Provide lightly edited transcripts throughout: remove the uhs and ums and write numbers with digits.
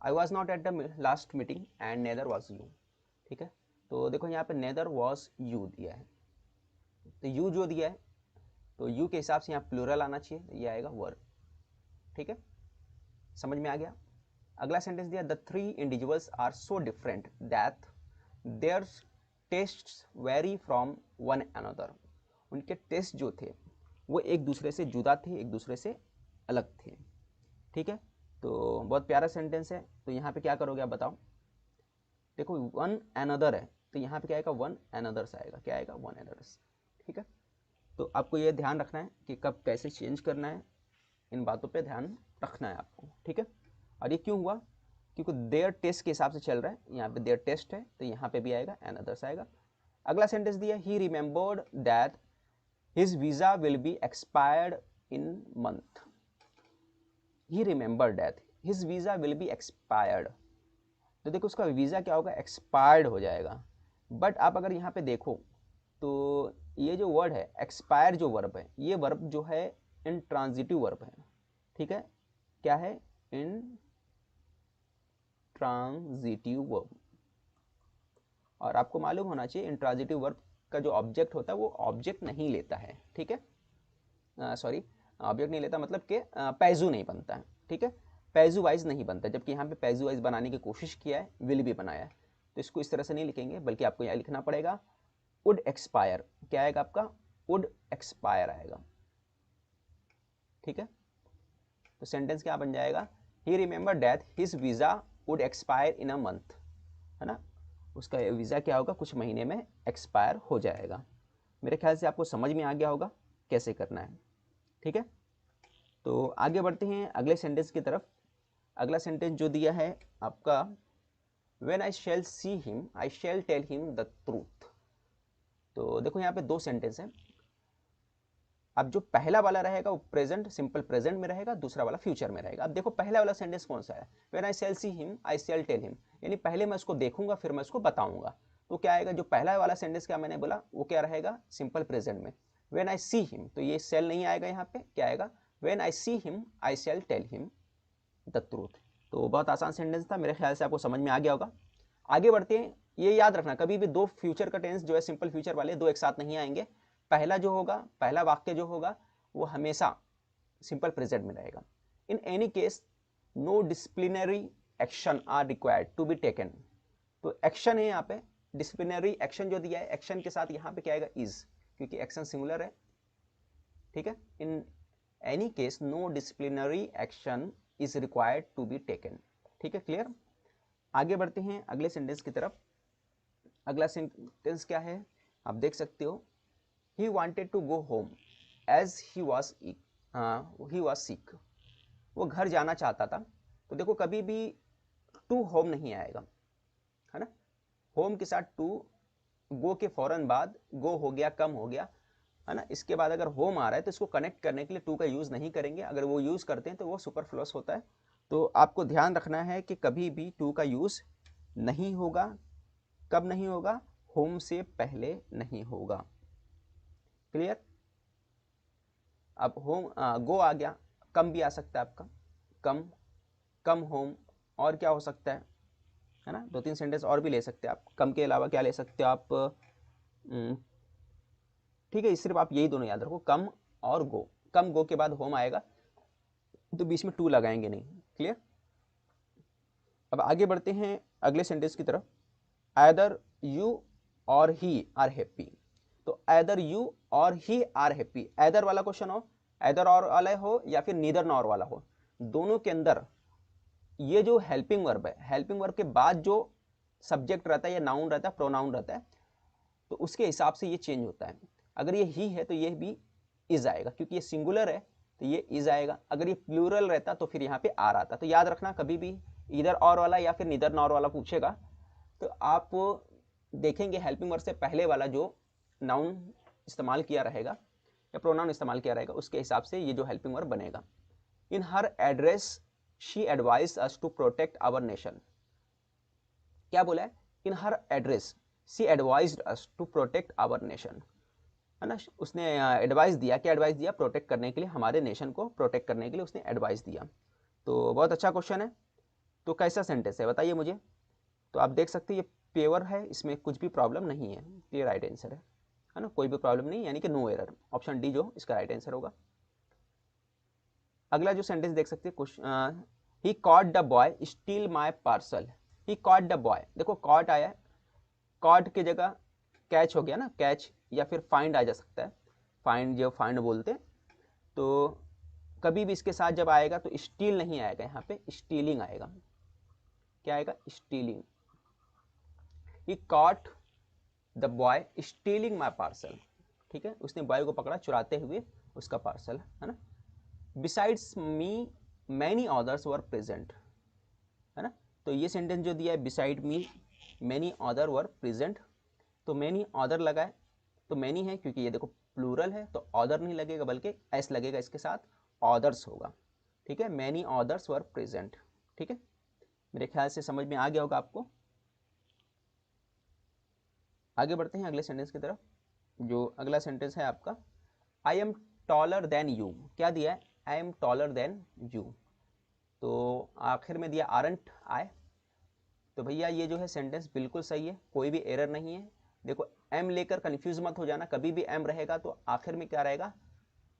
I was not at the last meeting and neither was you. ठीक है, तो देखो यहाँ पे नेदर वॉज यू दिया है, तो यू जो दिया है तो यू के हिसाब से यहाँ प्लूरल आना चाहिए, ये आएगा वर। ठीक है, समझ में आ गया। अगला सेंटेंस दिया, the three individuals are so different that their tastes vary from one another. उनके टेस्ट जो थे वो एक दूसरे से जुदा थे, एक दूसरे से अलग थे। ठीक है, तो बहुत प्यारा सेंटेंस है। तो यहाँ पे क्या करोगे आप बताओ। देखो वन अनदर है तो यहाँ पे क्या आएगा, वन अनदर्स आएगा, क्या आएगा, वन अनदर्स। ठीक है, तो आपको ये ध्यान रखना है कि कब कैसे चेंज करना है, इन बातों पे ध्यान रखना है आपको। ठीक है, और ये क्यों हुआ, क्योंकि देयर टेस्ट के हिसाब से चल रहा है, यहाँ पे देयर टेस्ट है तो यहाँ पे भी आएगा अनदर्स आएगा। अगला सेंटेंस दिया, ही remembered that his visa will be expired in month. He remembered that his visa will be expired, तो देखो उसका वीजा क्या होगा, एक्सपायर्ड हो जाएगा। बट आप अगर यहाँ पे देखो तो ये जो वर्ड है एक्सपायर, जो वर्ब है, ये वर्ब जो है इंट्रांजिटिव वर्ब है। ठीक है, क्या है, इंट्रांजिटिव वर्ब। और आपको मालूम होना चाहिए इंट्रांजिटिव वर्ब का जो ऑब्जेक्ट होता है वो ऑब्जेक्ट नहीं लेता है। ठीक है, सॉरी, ऑब्जेक्ट नहीं लेता मतलब कि पैजू नहीं बनता है। ठीक है, पैजू वाइज नहीं बनता, जबकि यहाँ पे पैजू वाइज बनाने की कोशिश किया है, विल भी बनाया है। तो इसको इस तरह से नहीं लिखेंगे, बल्कि आपको यहाँ लिखना पड़ेगा वुड एक्सपायर। क्या आएगा आपका, वुड एक्सपायर आएगा। ठीक है, तो सेंटेंस क्या बन जाएगा, he remember that his visa would expire in a month, है ना, उसका वीज़ा क्या होगा, कुछ महीने में एक्सपायर हो जाएगा। मेरे ख्याल से आपको समझ में आ गया होगा कैसे करना है। ठीक है, तो आगे बढ़ते हैं अगले सेंटेंस की तरफ। अगला सेंटेंस जो दिया है आपका, when I shall see him I shall tell him the truth. तो देखो यहाँ पे दो सेंटेंस हैं। अब जो पहला वाला रहेगा वो प्रेजेंट, सिंपल प्रेजेंट में रहेगा, दूसरा वाला फ्यूचर में रहेगा। अब देखो पहला वाला सेंटेंस कौन सा है, when I shall see him I shall tell him, यानी पहले मैं उसको देखूंगा फिर मैं उसको बताऊंगा। तो क्या आएगा, जो पहला वाला सेंटेंस क्या मैंने बोला वो क्या रहेगा, सिंपल प्रेजेंट में। व्हेन आई सी हिम, तो ये शैल नहीं आएगा, यहाँ पे क्या आएगा, when I see him I shall tell him the truth. तो बहुत आसान सेंटेंस था, मेरे ख्याल से आपको समझ में आ गया होगा। आगे बढ़ते हैं, ये याद रखना कभी भी दो फ्यूचर का टेंस जो है सिंपल फ्यूचर वाले दो एक साथ नहीं आएंगे। पहला जो होगा, पहला वाक्य जो होगा वो हमेशा सिंपल प्रेजेंट में रहेगा। In any case no disciplinary action are required to be taken. तो एक्शन है यहाँ पे, डिसिप्लिनरी एक्शन जो दिया है, एक्शन के साथ यहाँ पे क्या आएगा, इज, क्योंकि एक्शन सिंगुलर है। ठीक है, in any case no disciplinary action is required to be taken. ठीक है, क्लियर। आगे बढ़ते हैं अगले सेंटेंस की तरफ। अगला सेंटेंस क्या है, आप देख सकते हो, he wanted to go home as he was sick. वो घर जाना चाहता था। तो देखो कभी भी टू होम नहीं आएगा, है ना, होम के साथ टू, गो के फौरन बाद गो हो गया, कम हो गया, है ना, इसके बाद अगर होम आ रहा है तो इसको कनेक्ट करने के लिए टू का यूज़ नहीं करेंगे, अगर वो यूज़ करते हैं तो वो सुपरफ्लुअस होता है। तो आपको ध्यान रखना है कि कभी भी टू का यूज़ नहीं होगा। कब नहीं होगा, होम से पहले नहीं होगा। क्लियर। अब होम, गो आ गया, कम भी आ सकता है आपका, कम, कम होम, और क्या हो सकता है ना, दो तीन सेंटेंस और भी ले सकते हैं आप, कम के अलावा क्या ले सकते हो आप, ठीक है, सिर्फ आप यही दोनों याद रखो, कम और गो। कम गो के बाद होम आएगा तो बीच में टू लगाएंगे नहीं। क्लियर। अब आगे बढ़ते हैं अगले सेंटेंस की तरफ। आइदर यू और ही आर हैप्पी। तो आइदर यू और ही आर हैप्पी, आइदर वाला क्वेश्चन हो, आइदर और वाला हो या फिर नीदर नॉर वाला हो, दोनों के अंदर ये जो हेल्पिंग वर्ब है, हेल्पिंग वर्ब के बाद जो सब्जेक्ट रहता है या नाउन रहता है, प्रोनाउन रहता है, तो उसके हिसाब से ये चेंज होता है। अगर ये ही है तो ये भी इज आएगा, क्योंकि ये सिंगुलर है तो ये इज आएगा। अगर ये प्लूरल रहता तो फिर यहाँ पे आर आता। तो याद रखना कभी भी इधर और वाला या फिर निदर नॉर वाला पूछेगा तो आप देखेंगे हेल्पिंग वर्ब से पहले वाला जो नाउन इस्तेमाल किया रहेगा या प्रोनाउन इस्तेमाल किया रहेगा उसके हिसाब से ये जो हेल्पिंग वर्ब बनेगा। In her address she advise us to protect our nation. क्या बोला है, in her address she advised us to protect our nation, है ना, उसने एडवाइस दिया, क्या एडवाइस दिया, प्रोटेक्ट करने के लिए, हमारे नेशन को प्रोटेक्ट करने के लिए उसने एडवाइस दिया। तो बहुत अच्छा क्वेश्चन है। तो कैसा सेंटेंस है बताइए मुझे। तो आप देख सकते हैं ये प्योर है, इसमें कुछ भी प्रॉब्लम नहीं है, ये राइट आंसर है ना, कोई भी प्रॉब्लम नहीं, यानी कि नो एरर, ऑप्शन डी जो इसका राइट आंसर होगा। अगला जो सेंटेंस देख सकते हैं, he caught the boy steal my parcel. He caught the boy, देखो कॉट आया, कॉट की जगह कैच हो गया ना, कैच, या फिर फाइंड आ जा सकता है, फाइंड जो फाइंड बोलते हैं। तो कभी भी इसके साथ जब आएगा तो स्टील नहीं आएगा, यहाँ पे स्टीलिंग आएगा। क्या आएगा? Stealing. He caught the boy stealing my parcel, ठीक है, उसने बॉय को पकड़ा चुराते हुए उसका पार्सल, है ना। Besides me many others were present, है ना। तो ये सेंटेंस जो दिया है, beside me many other were present, तो मैनी अदर लगा है, तो मैनी है क्योंकि ये देखो प्लूरल है, तो अदर नहीं लगेगा बल्कि एस लगेगा इसके साथ, अदर्स होगा, ठीक है, मैनी अदर्स वर प्रेजेंट, ठीक है। मेरे ख्याल से समझ में आ गया होगा आपको। आगे बढ़ते हैं अगले सेंटेंस की तरफ। जो अगला सेंटेंस है आपका, I am taller than you. क्या दिया है? I am taller than you, तो आखिर में दिया आरंट आए, तो भैया ये जो है सेंटेंस बिल्कुल सही है, कोई भी एरर नहीं है। देखो एम लेकर कंफ्यूज मत हो जाना, कभी भी एम रहेगा तो आखिर में क्या रहेगा?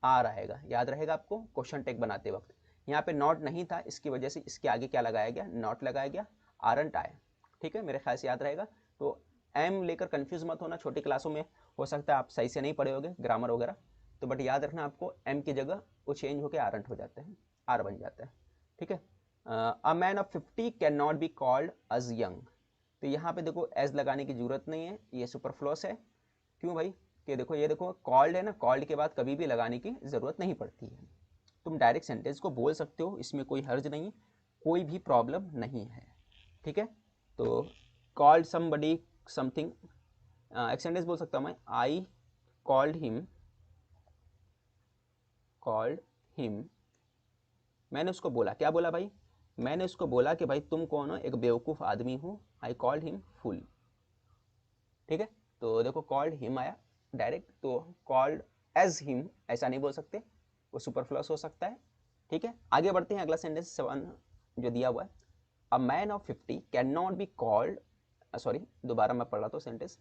आ रहेगा, याद रहेगा आपको क्वेश्चन टेक बनाते वक्त। यहाँ पे नॉट नहीं था, इसकी वजह से इसके आगे क्या लगाया गया? नॉट लगाया गया, आरंट आए, ठीक है, मेरे ख्याल से याद रहेगा। तो एम लेकर कंफ्यूज मत होना, छोटी क्लासों में हो सकता है आप सही से नहीं पढ़े होगे ग्रामर वगैरह, तो बट याद रखना आपको एम की जगह वो चेंज होकर आरंट हो जाते हैं, आर बन जाता है, ठीक है। A man of 50 can not be called as young, तो यहाँ पे देखो एज लगाने की जरूरत नहीं है, ये सुपरफ्लूअस है। क्यों भाई? कि देखो ये देखो कॉल्ड है ना, कॉल्ड के बाद कभी भी लगाने की जरूरत नहीं पड़ती है, तुम डायरेक्ट सेंटेंस को बोल सकते हो, इसमें कोई हर्ज नहीं, कोई भी प्रॉब्लम नहीं है, ठीक है। तो कॉल्ड समबडी समथिंग, एक सेंटेंस बोल सकता हूँ मैं, आई कॉल्ड हिम, मैंने उसको बोला, क्या बोला भाई? मैंने उसको बोला कि भाई तुम कौन हो? एक बेवकूफ़ आदमी हो। आई कॉल्ड हिम फुल, ठीक है। तो देखो कॉल्ड हिम आया डायरेक्ट, तो कॉल्ड एज हिम ऐसा नहीं बोल सकते, वो सुपरफ्लूअस हो सकता है, ठीक है। आगे बढ़ते हैं, अगला सेंटेंस 7 जो दिया हुआ है, a man of 50 can not be called, sorry दोबारा मैं पढ़ रहा था सेंटेंस,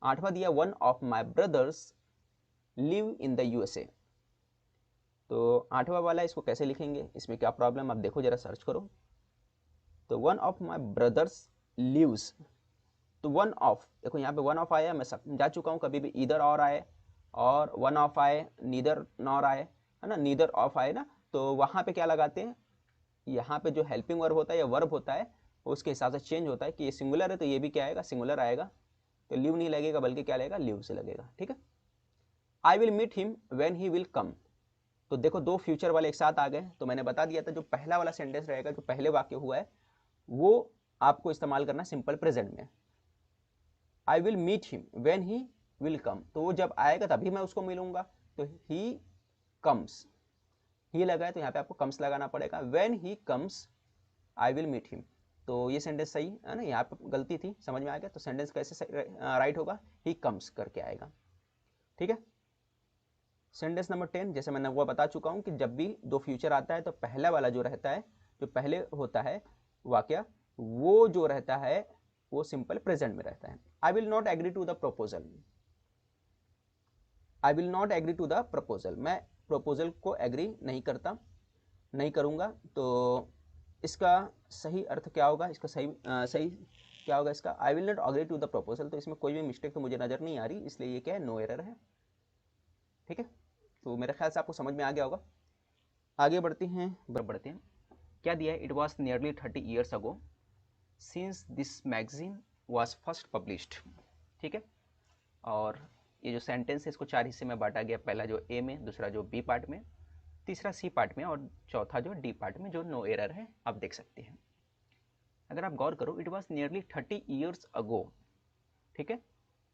8वां दिया, one of my brothers live in the USA, तो 8वां वाला इसको कैसे लिखेंगे, इसमें क्या प्रॉब्लम, आप देखो जरा सर्च करो। तो one of my brothers lives, तो वन ऑफ, देखो यहाँ पे वन ऑफ आया, मैं समझा चुका हूँ, कभी भी इधर और आए और वन ऑफ आए, नीदर नॉर आए, है ना, नीदर ऑफ आए ना, तो वहाँ पे क्या लगाते हैं, यहाँ पे जो हेल्पिंग वर्ब होता है या वर्ब होता है उसके हिसाब से चेंज होता है, कि ये सिंगुलर है तो ये भी क्या आएगा? सिंगुलर आएगा, तो लिव नहीं लगेगा बल्कि क्या लगेगा? लिव से लगेगा, ठीक है। I will meet him when he will come, तो देखो दो फ्यूचर वाले एक साथ आ गए, तो मैंने बता दिया था जो पहला वाला सेंटेंस रहेगा, जो पहले वाक्य हुआ है, वो आपको इस्तेमाल करना सिंपल प्रेजेंट में। I will meet him when he will come, तो वो जब आएगा तभी मैं उसको मिलूंगा, तो ही कम्स, ही लगा है तो यहाँ पे आपको कम्स लगाना पड़ेगा, when he comes I will meet him, तो ये सेंटेंस सही है ना, यहाँ पे गलती थी, समझ में आ गया। तो सेंटेंस कैसे राइट होगा? ही कम्स करके आएगा, ठीक है। सेंटेंस नंबर 10, जैसे मैंने वो बता चुका हूँ कि जब भी दो फ्यूचर आता है तो पहला वाला जो रहता है, जो पहले होता है वाक्य, वो जो रहता है वो सिंपल प्रेजेंट में रहता है। I will not agree to the proposal, I will not agree to the proposal, मैं प्रपोजल को एग्री नहीं करता, नहीं करूँगा, तो इसका सही अर्थ क्या होगा, इसका सही क्या होगा इसका? I will not agree to the proposal, तो इसमें कोई भी मिस्टेक तो मुझे नज़र नहीं आ रही, इसलिए ये क्या है? नो एरर है, ठीक है। तो मेरे ख्याल से आपको समझ में आ गया होगा। आगे बढ़ते हैं, क्या दिया है? It was nearly 30 years ago since this magazine was first published, ठीक है। और ये जो सेंटेंस है इसको 4 हिस्से में बांटा गया, पहला जो ए में, दूसरा जो बी पार्ट में, तीसरा सी पार्ट में, और चौथा जो डी पार्ट में, जो नो एरर है, आप देख सकते हैं। अगर आप गौर करो, it was nearly 30 years ago, ठीक है।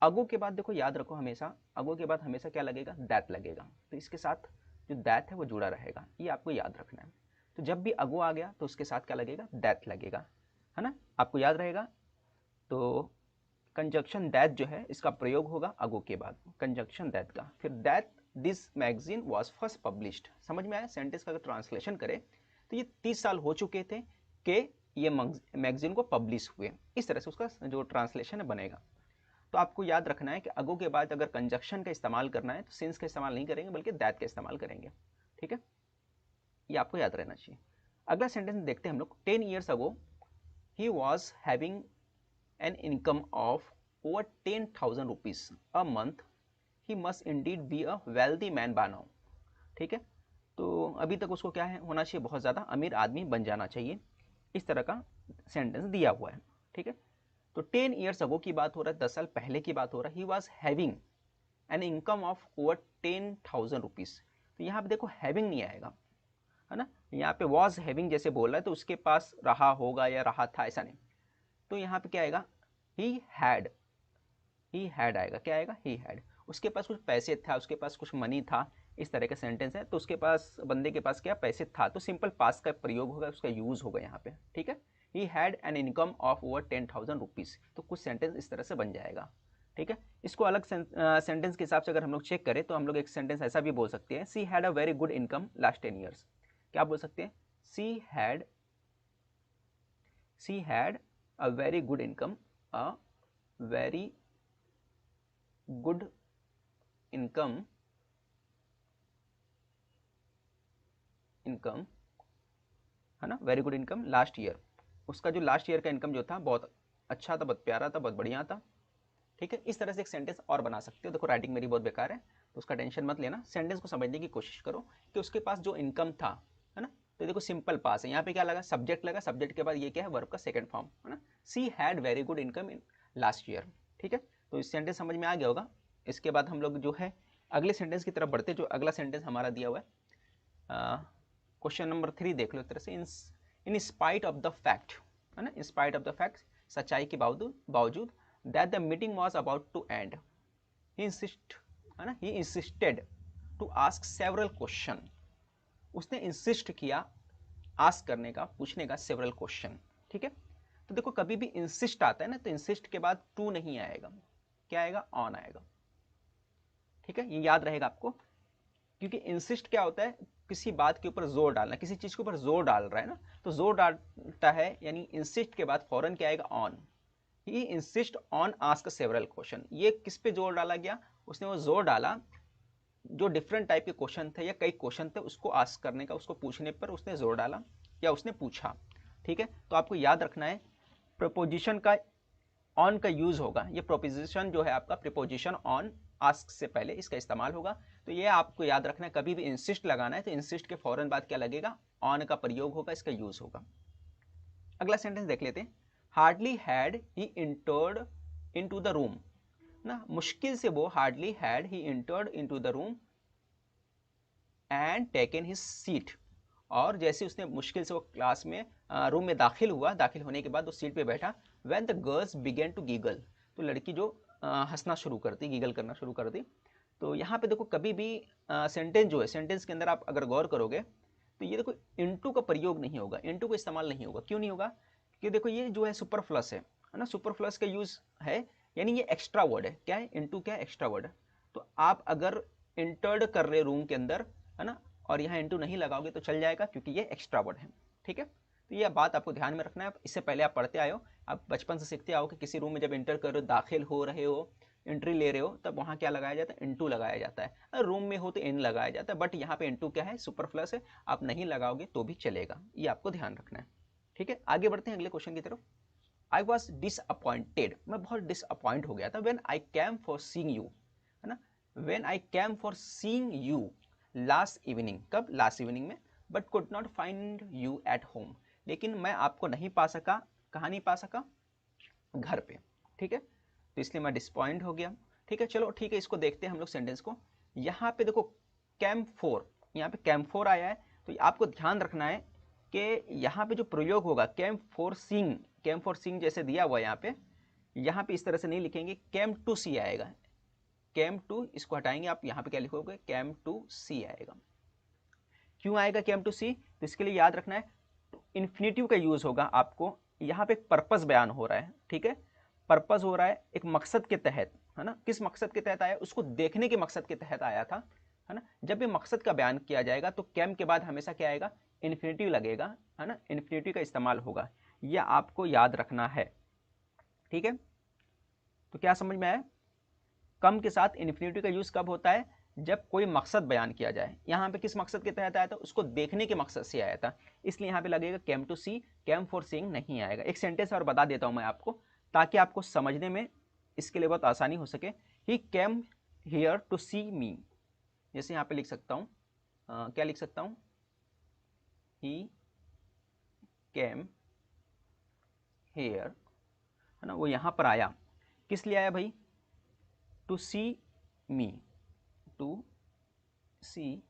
अगो के बाद देखो याद रखो, हमेशा अगो के बाद हमेशा क्या लगेगा? दैट लगेगा, तो इसके साथ जो दैट है वो जुड़ा रहेगा, ये आपको याद रखना है। तो जब भी अगो आ गया तो उसके साथ क्या लगेगा? दैट लगेगा, है ना, आपको याद रहेगा। तो कंजक्शन दैट जो है इसका प्रयोग होगा अगो के बाद, कंजक्शन दैट का, फिर that this magazine was first published, समझ में आया? सेंटेंस का अगर ट्रांसलेशन करें तो ये 30 साल हो चुके थे कि ये मैगजीन को पब्लिश हुए। इस तरह से उसका जो ट्रांसलेशन है बनेगा। तो आपको याद रखना है कि अगो के बाद अगर कंजक्शन का इस्तेमाल करना है तो सिंस का इस्तेमाल नहीं करेंगे बल्कि दैट का इस्तेमाल करेंगे। ठीक है, ये आपको याद रहना चाहिए। अगला सेंटेंस देखते हैं हम लोग। 10 years ago he was having an income of over 10,000 rupees a month. He must indeed be a wealthy man by now. ठीक है, तो अभी तक उसको क्या है होना चाहिए, बहुत ज़्यादा अमीर आदमी बन जाना चाहिए। इस तरह का सेंटेंस दिया हुआ है। ठीक है, तो 10 years ago की बात हो रहा है, 10 साल पहले की बात हो रहा है। He was having an income of over 10,000 rupees. तो यहाँ पे देखो हैविंग नहीं आएगा, है ना, यहाँ पे वॉज हैविंग जैसे बोल रहा है तो उसके पास रहा होगा या रहा था, ऐसा नहीं। तो यहाँ पे क्या आएगा, ही हैड आएगा। क्या आएगा, ही हैड। उसके पास कुछ पैसे था, उसके पास कुछ मनी था, इस तरह का सेंटेंस है। तो उसके पास, बंदे के पास क्या पैसे था, तो सिंपल पास का प्रयोग होगा, उसका यूज होगा यहाँ पे। ठीक है, he had an income of over 10,000 rupees. तो कुछ सेंटेंस इस तरह से बन जाएगा। ठीक है, इसको अलग सेंटेंस के हिसाब से अगर हम लोग चेक करें तो हम लोग एक सेंटेंस ऐसा भी बोल सकते हैं, she had a very good income last 10 years. क्या बोल सकते हैं, she had a very good income, a very good income है ना, very good income last year. उसका जो लास्ट ईयर का इनकम जो था बहुत अच्छा था, बहुत प्यारा था, बहुत बढ़िया था। ठीक है, इस तरह से एक सेंटेंस और बना सकते हो। देखो राइटिंग मेरी बहुत बेकार है तो उसका टेंशन मत लेना, सेंटेंस को समझने की कोशिश करो कि उसके पास जो इनकम था, है ना। तो देखो सिंपल पास है, यहाँ पे क्या लगा, सब्जेक्ट लगा, सब्जेक्ट के बाद ये क्या है, वर्ब का सेकंड फॉर्म, है ना। She had very good income in last year. ठीक है, तो इस सेंटेंस समझ में आ गया होगा। इसके बाद हम लोग जो है अगले सेंटेंस की तरफ बढ़ते, जो अगला सेंटेंस हमारा दिया हुआ है, क्वेश्चन नंबर 3 देख लो एक तरह से। In spite of the fact, है ना, in spite of the fact, सच्चाई के बावजूद that the meeting was about to end, he insist, है ना, he insisted to ask several question. उसने इंसिस्ट किया आस्क करने का, पूछने का, सेवरल क्वेश्चन। ठीक है, तो देखो कभी भी इंसिस्ट आता है ना तो इंसिस्ट के बाद टू नहीं आएगा, क्या आएगा, ऑन आएगा। ठीक है, ये याद रहेगा आपको, क्योंकि इंसिस्ट क्या होता है, किसी बात के ऊपर जोर डालना, किसी चीज के ऊपर जोर डाल रहा है ना, तो जोर डालता है, यानी इंसिस्ट के बाद फौरन क्या आएगा, on. He insist on ask several question. ये किस पे जोर डाला गया, उसने वो जोर डाला जो डिफरेंट टाइप के क्वेश्चन थे या कई क्वेश्चन थे उसको आस्क करने का, उसको पूछने पर उसने जोर डाला या उसने पूछा। ठीक है, तो आपको याद रखना है प्रपोजिशन का ऑन का यूज होगा। ये प्रोपोजिशन जो है आपका, प्रीपोजिशन ऑन आस्क से पहले इसका इस्तेमाल होगा। तो ये आपको याद रखना है, कभी भी इंसिस्ट लगाना है तो इंसिस्ट के फौरन बाद क्या लगेगा, ऑन का प्रयोग होगा, इसका यूज होगा। अगला सेंटेंस देख लेते हैं। Hardly had he entered into the room ना, मुश्किल से वो, hardly had he entered into the room and taken his seat. और जैसे उसने मुश्किल से वो क्लास में रूम में दाखिल हुआ, दाखिल होने के बाद वो सीट पे बैठा, when the girls began to giggle, तो लड़की जो हंसना शुरू कर दी, गीगल करना शुरू कर दी। तो यहाँ पे देखो कभी भी सेंटेंस जो है, सेंटेंस के अंदर आप अगर गौर करोगे तो ये देखो इनटू का प्रयोग नहीं होगा, इनटू का इस्तेमाल नहीं होगा। क्यों नहीं होगा, क्योंकि देखो ये जो है सुपरफ्लस है ना, सुपरफ्लस का यूज है, यानी ये एक्स्ट्रा वर्ड है। क्या है, इनटू क्या है, एक्स्ट्रा वर्ड है। तो आप अगर इंटर्ड कर रहे रूम के अंदर, है ना, और यहाँ इनटू नहीं लगाओगे तो चल जाएगा, क्योंकि ये एक्स्ट्रा वर्ड है। ठीक है, तो ये बात आपको ध्यान में रखना है। इससे पहले आप पढ़ते आए हो, आप बचपन से सीखते आओ कि किसी रूम में जब इंटर कर रहे हो, दाखिल हो रहे हो, एंट्री ले रहे हो, तब वहाँ क्या लगाया जाता है, इनटू लगाया जाता है। रूम में हो तो इन लगाया जाता है, बट यहाँ पे इनटू क्या है, सुपरफ्लस है, आप नहीं लगाओगे तो भी चलेगा। ये आपको ध्यान रखना है। ठीक है, आगे बढ़ते हैं अगले क्वेश्चन की तरफ। आई वॉज डिसअपॉइंटेड, मैं बहुत डिसअपॉइंट हो गया था, when I came for seeing you, है ना, when I came for seeing you last evening, कब, लास्ट इवनिंग में, but could not find you at home, लेकिन मैं आपको नहीं पा सका। कहाँ नहीं पा सका, घर पे। ठीक है, तो इसलिए मैं डिसपॉइंट हो गया। ठीक है, चलो ठीक है, इसको देखते हैं हम लोग सेंटेंस को। यहाँ पे देखो कैम फोर, यहाँ पे कैम फोर आया है, तो आपको ध्यान रखना है कि यहाँ पे जो प्रयोग होगा कैम फोर सिंग, कैम फोर सिंग जैसे दिया हुआ है यहाँ पे इस तरह से नहीं लिखेंगे, कैम टू सी आएगा। कैम टू, इसको हटाएंगे आप, यहाँ पे क्या लिखोगे, कैम टू सी आएगा। क्यों आएगा कैम टू सी, तो इसके लिए याद रखना है इन्फिनेटिव का यूज होगा आपको। यहाँ पे एक पर्पस बयान हो रहा है, ठीक है, पर्पस हो रहा है एक मकसद के तहत, है ना। किस मकसद के तहत आया, उसको देखने के मकसद के तहत आया था, है ना। जब भी मकसद का बयान किया जाएगा तो कैम के बाद हमेशा क्या आएगा, इन्फिनेटिव लगेगा, है ना, इन्फिनेटिव का इस्तेमाल होगा। ये आपको याद रखना है, ठीक है। तो क्या समझ में आया? कम के साथ इन्फिनिटी का यूज कब होता है? जब कोई मकसद बयान किया जाए। यहाँ पे किस मकसद के तहत आया था? उसको देखने के मकसद से आया था, इसलिए यहाँ पे लगेगा came to see, came for seeing नहीं आएगा। एक सेंटेंस और बता देता हूँ मैं आपको, ताकि आपको समझने में इसके लिए बहुत आसानी हो सके। ही केम हियर टू सी मी, जैसे यहाँ पे लिख सकता हूँ, क्या लिख सकता हूँ? ही केम हियर, है ना, वो यहाँ पर आया। किस लिए आया भाई? टू सी मी, टू सी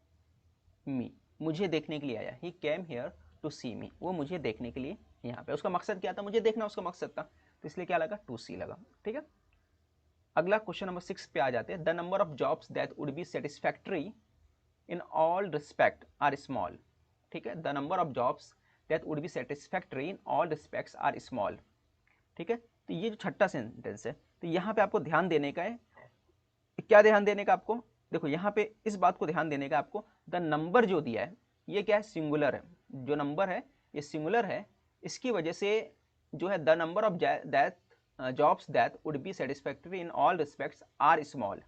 मी, मुझे देखने के लिए आया। ही केम हियर टू सी मी, वो मुझे देखने के लिए यहाँ पे। उसका मकसद क्या था? मुझे देखना उसका मकसद था, तो इसलिए क्या लगा? टू सी लगा, ठीक है। अगला क्वेश्चन नंबर 6 पे आ जाते हैं। The number of jobs that would be satisfactory in all respect are small, ठीक है। The number of jobs that would be satisfactory in all respects are small, ठीक है। तो ये जो छठा सेंटेंस है, तो यहाँ पे आपको ध्यान देने का है। क्या ध्यान देने का आपको? देखो यहाँ पे इस बात को ध्यान देने का आपको, द नंबर जो दिया है ये क्या है? सिंगुलर है। जो नंबर है ये सिंगुलर है, इसकी वजह से जो है the number of that jobs that would be satisfactory in all respects are small,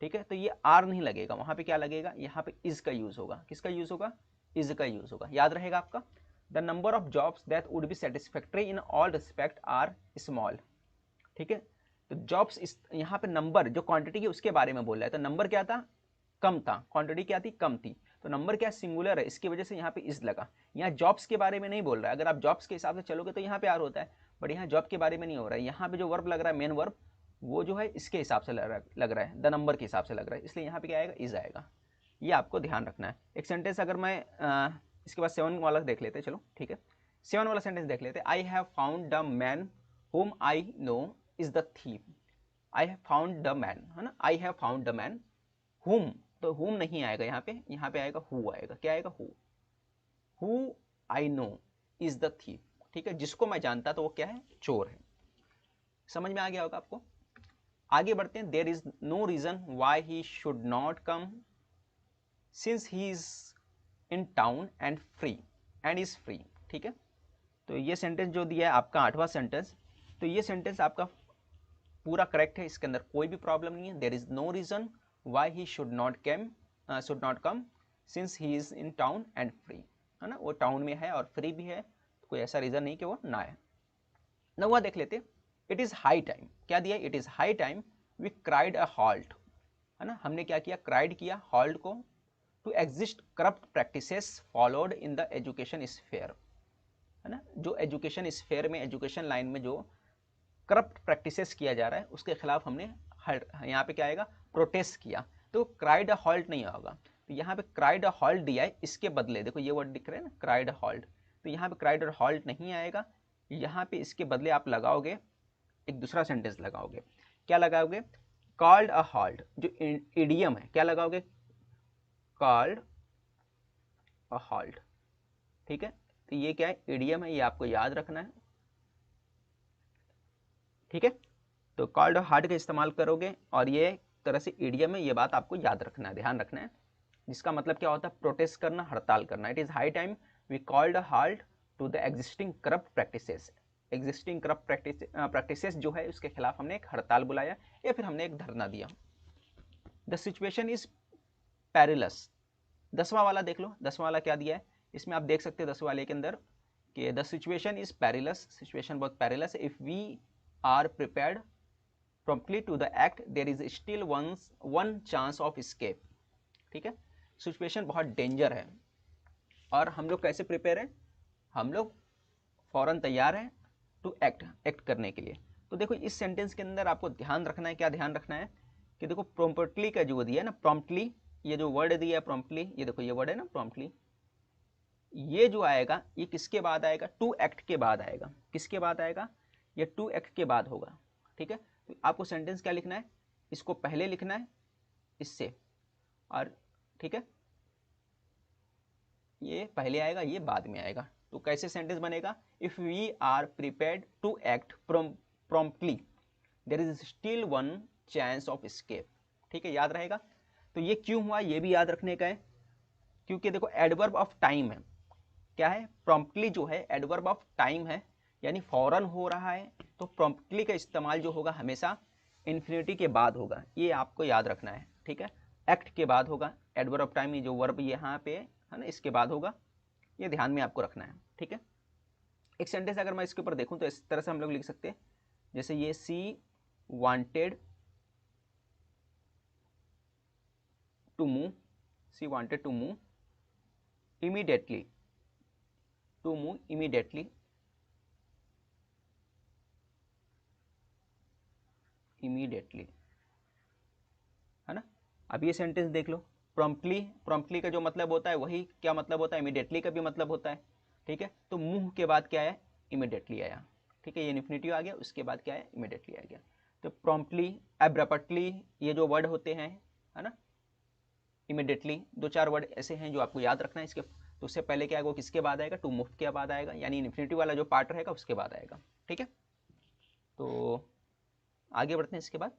ठीक है। तो ये आर नहीं लगेगा, वहां पे क्या लगेगा? यहाँ पे इज का यूज होगा। किसका यूज होगा? इज का यूज होगा। याद रहेगा आपका, the number of jobs that would be satisfactory in all respect are small, ठीक है। तो जॉब्स इस यहाँ पे नंबर जो क्वांटिटी है उसके बारे में बोल रहा है, तो नंबर क्या था? कम था। क्वांटिटी क्या थी? कम थी। तो नंबर क्या? सिंगुलर है, इसकी वजह से यहाँ पे इज लगा। यहाँ जॉब्स के बारे में नहीं बोल रहा है। अगर आप जॉब्स के हिसाब से चलोगे तो यहाँ पे आर होता है, बट यहाँ जॉब के बारे में नहीं हो रहा है। यहाँ पे जो वर्ब लग रहा है, मेन वर्ब, वो जो है इसके हिसाब से लग रहा है, द नंबर के हिसाब से लग रहा है, इसलिए यहाँ पे क्या आएगा? इज आएगा। ये आपको ध्यान रखना है। एक सेंटेंस अगर मैं इसके बाद 7 वाला देख लेते, चलो ठीक है। 7 वाला सेंटेंस देख लेते। I have found the man whom I know is the thief. I have found the man, है ना। I have found the man whom, तो whom नहीं आएगा यहाँ पे आएगा who आएगा। क्या आएगा? who I know is the thief, ठीक है। जिसको मैं जानता तो वो क्या है? चोर है। समझ में आ गया होगा आपको। आगे बढ़ते हैं। There is no reason why he should not come since he is in town and is free, ठीक है। तो ये सेंटेंस जो दिया है आपका 8वां सेंटेंस, तो ये सेंटेंस आपका पूरा करेक्ट है, इसके अंदर कोई भी प्रॉब्लम नहीं है। There is no reason why he should not come since he is in town and free, है ना। वो टाउन में है और फ्री भी है, तो कोई ऐसा रीजन नहीं कि वो ना है। 9वां देख लेते। इट इज हाई टाइम, क्या दिया? It is high time we cried a halt, है ना। हमने क्या किया? क्राइड किया हॉल्ट को, to exist corrupt practices followed in the education sphere, है ना। जो एजुकेशन स्फेयर में, एजुकेशन लाइन में जो करप्ट प्रैक्टिसेस किया जा रहा है उसके खिलाफ हमने यहाँ पे क्या आएगा? प्रोटेस्ट किया। तो क्राइड अ हॉल्ट नहीं होगा, तो यहाँ पे क्राइड अ हॉल्ट दिया है, इसके बदले देखो ये वर्ड दिख रहा है ना, क्राइड अ हॉल्ट, तो यहाँ पे क्राइड अ हॉल्ट नहीं आएगा। यहाँ पे इसके बदले आप लगाओगे एक दूसरा सेंटेंस लगाओगे। क्या लगाओगे? कॉल्ड अ हॉल्ट, जो इडियम है, क्या लगाओगे? कॉल्ड अ हॉल्ट, ठीक है। तो ये क्या है? इडियम है, ये आपको याद रखना है, ठीक है। तो कॉल्ड हार्ड का इस्तेमाल करोगे और ये तरह से इडियम है, ये बात आपको याद रखना है, ध्यान रखना है। जिसका मतलब क्या होता है? प्रोटेस्ट करना, हड़ताल करना। It is high time we called halt to the existing corrupt practices. Existing corrupt practices जो है उसके खिलाफ हमने एक हड़ताल बुलाया या फिर हमने एक धरना दिया। The situation is perilous. 10वां वाला देख लो। 10वां वाला क्या दिया है इसमें? आप देख सकते हो 10वां वाले के अंदर कि the situation is perilous, situation बहुत पेरिलस है। If we are prepared promptly to the act there is still one chance of escape, ठीक है। सिचुएशन बहुत डेंजर है और हम लोग कैसे प्रिपेयर हैं? हम लोग फौरन तैयार हैं टू एक्ट करने के लिए। तो देखो इस सेंटेंस के अंदर आपको ध्यान रखना है, क्या ध्यान रखना है कि देखो प्रॉम्प्टली का जो दिया है ना, प्रॉम्प्टली, ये जो वर्ड दिया है प्रॉम्प्टली, ये देखो ये वर्ड है ना प्रॉम्प्टली, ये जो आएगा ये किसके बाद आएगा? टू एक्ट के बाद आएगा। किसके बाद आएगा? ये टू एक्ट के बाद होगा, ठीक है। तो आपको सेंटेंस क्या लिखना है? इसको पहले लिखना है इससे, और ठीक है, ये पहले आएगा ये बाद में आएगा। तो कैसे सेंटेंस बनेगा? If we are prepared to act promptly there is still one chance of escape, ठीक है, याद रहेगा। तो ये क्यों हुआ ये भी याद रखने का है, क्योंकि देखो एडवर्ब ऑफ टाइम है। क्या है? प्रॉम्प्टली जो है एडवर्ब ऑफ टाइम है, यानी फौरन हो रहा है, तो प्रॉम्प्टली का इस्तेमाल जो होगा हमेशा इन्फिनिटी के बाद होगा, ये आपको याद रखना है, ठीक है। एक्ट के बाद होगा, एडवर्ब ऑफ टाइम जो वर्ब यहाँ पे है ना इसके बाद होगा, ये ध्यान में आपको रखना है, ठीक है। एक सेंटेंस अगर मैं इसके ऊपर देखूं तो इस तरह से हम लोग लिख सकते हैं, जैसे ये she wanted to move, she wanted to move immediately, to move immediately, immediately, है ना। अब ये सेंटेंस देख लो, प्रॉम्प्टली, प्रॉम्प्टली का जो मतलब होता है वही क्या मतलब होता है, इमीडिएटली का भी मतलब होता है, ठीक है। तो मूव के बाद क्या आया, इमीडिएटली आया, ठीक है, ये इन्फिनिटिव आ गया, उसके बाद क्या है, इमीडिएटली आ गया। तो प्रॉम्प्टली, एब्रप्टली, ये जो वर्ड होते हैं, है ना, इमीडिएटली, दो चार वर्ड ऐसे हैं जो आपको याद रखना है इसके। तो उससे पहले क्या आएगा, किसके बाद आएगा, टू मूव के बाद आएगा, यानी इन्फिनिटिव वाला जो पार्ट रहेगा उसके बाद आएगा, ठीक है। तो आगे बढ़ते हैं इसके बाद।